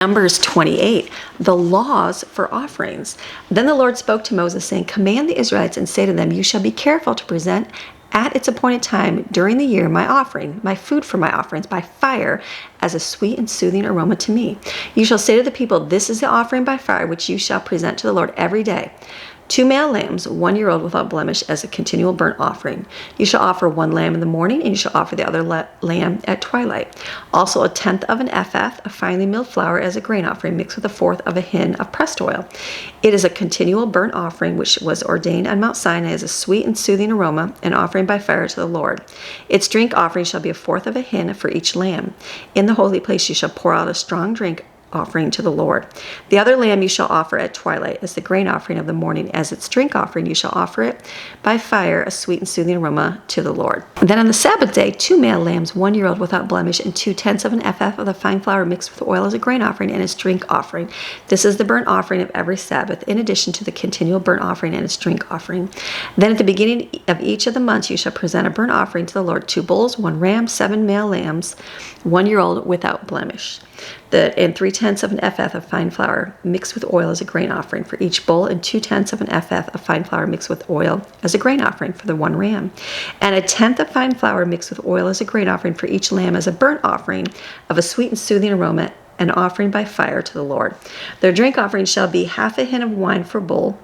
Numbers 28, the laws for offerings. Then the Lord spoke to Moses, saying, Command the Israelites and say to them, You shall be careful to present at its appointed time during the year my offering, my food for my offerings, by fire, as a sweet and soothing aroma to me. You shall say to the people, This is the offering by fire, which you shall present to the Lord every day. 2 male lambs, 1 year old without blemish, as a continual burnt offering. You shall offer 1 lamb in the morning, and you shall offer the other lamb at twilight. Also 1/10 of an ephah of finely milled flour as a grain offering, mixed with 1/4 of a hin of pressed oil. It is a continual burnt offering, which was ordained on Mount Sinai as a sweet and soothing aroma, an offering by fire to the Lord. Its drink offering shall be 1/4 of a hin for each lamb. In the holy place you shall pour out a strong drink offering to the Lord. The other lamb you shall offer at twilight as the grain offering of the morning. As its drink offering you shall offer it by fire, a sweet and soothing aroma to the Lord. Then on the Sabbath day, 2 male lambs, 1 year old without blemish, and 2/10 of an ephah of the fine flour mixed with oil as a grain offering, and its drink offering. This is the burnt offering of every Sabbath, in addition to the continual burnt offering and its drink offering. Then at the beginning of each of the months you shall present a burnt offering to the Lord: 2 bulls, 1 ram, 7 male lambs, 1 year old without blemish. And 3/10 of an ephah of fine flour mixed with oil as a grain offering for each bull, and 2/10 of an ephah of fine flour mixed with oil as a grain offering for the 1 ram, and 1/10 of fine flour mixed with oil as a grain offering for each lamb, as a burnt offering of a sweet and soothing aroma, an offering by fire to the Lord. Their drink offering shall be 1/2 a hin of wine for a bull,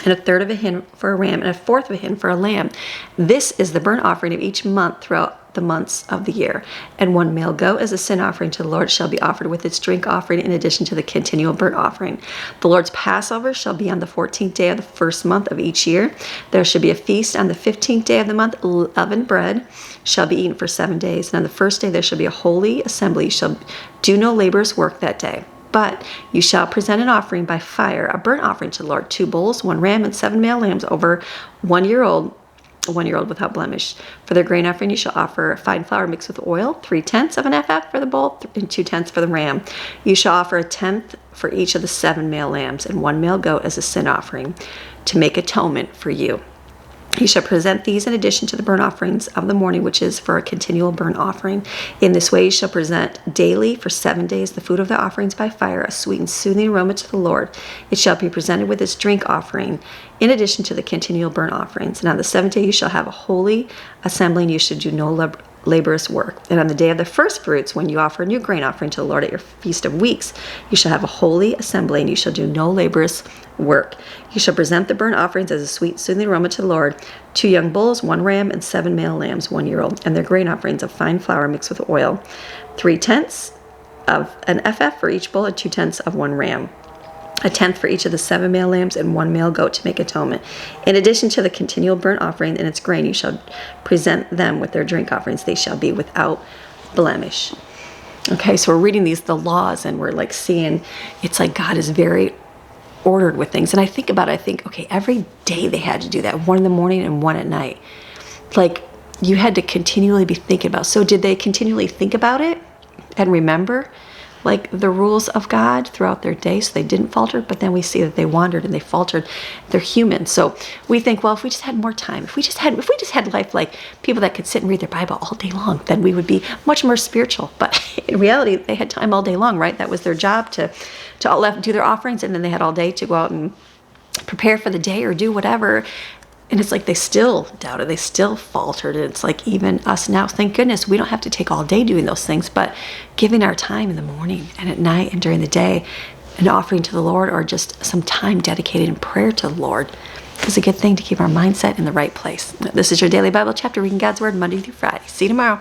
and 1/3 of a hin for a ram, and 1/4 of a hin for a lamb. This is the burnt offering of each month throughout the months of the year. And 1 male goat as a sin offering to the Lord shall be offered with its drink offering, in addition to the continual burnt offering. The Lord's Passover shall be on the 14th day of the first month of each year. There shall be a feast on the 15th day of the month. Leavened bread shall be eaten for 7 days. And on the first day there shall be a holy assembly. You shall do no labor's work that day. But you shall present an offering by fire, a burnt offering to the Lord: 2 bulls, 1 ram, and 7 male lambs over 1 year old, 1 year old without blemish. For their grain offering you shall offer fine flour mixed with oil, 3/10 of an ephah for the bull, and 2/10 for the ram. You shall offer 1/10 for each of the 7 male lambs, and 1 male goat as a sin offering, to make atonement for you. You shall present these in addition to the burnt offerings of the morning, which is for a continual burnt offering. In this way you shall present daily for 7 days the food of the offerings by fire, a sweet and soothing aroma to the Lord. It shall be presented with its drink offering, in addition to the continual burnt offerings. And on the 7th day you shall have a holy assembly, and you should do no laborious work. And on the day of the first fruits, when you offer a new grain offering to the Lord at your feast of weeks, you shall have a holy assembly, and you shall do no laborious work. You shall present the burnt offerings as a sweet, soothing aroma to the Lord: 2 young bulls, 1 ram, and 7 male lambs, 1 year old, and their grain offerings of fine flour mixed with oil, 3/10 of an ephah for each bull, and 2/10 of 1 ram. 1/10 for each of the 7 male lambs, and 1 male goat to make atonement. In addition to the continual burnt offering and its grain, you shall present them with their drink offerings. They shall be without blemish. Okay, so we're reading the laws, and we're like seeing, it's like God is very ordered with things. And I think about it, I think, okay, every day they had to do that, 1 in the morning and 1 at night. Like, you had to continually be thinking about. So did they continually think about it and remember like the rules of God throughout their day, so they didn't falter? But then we see that they wandered and they faltered. They're human. So we think, well, if we just had more time, if we just had life like people that could sit and read their Bible all day long, then we would be much more spiritual. But in reality, they had time all day long, right? That was their job, to do their offerings, and then they had all day to go out and prepare for the day or do whatever. And it's like they still doubted, they still faltered. And it's like even us now, thank goodness we don't have to take all day doing those things, but giving our time in the morning and at night and during the day, an offering to the Lord, or just some time dedicated in prayer to the Lord, is a good thing to keep our mindset in the right place. This is your daily Bible chapter, reading God's Word Monday through Friday. See you tomorrow.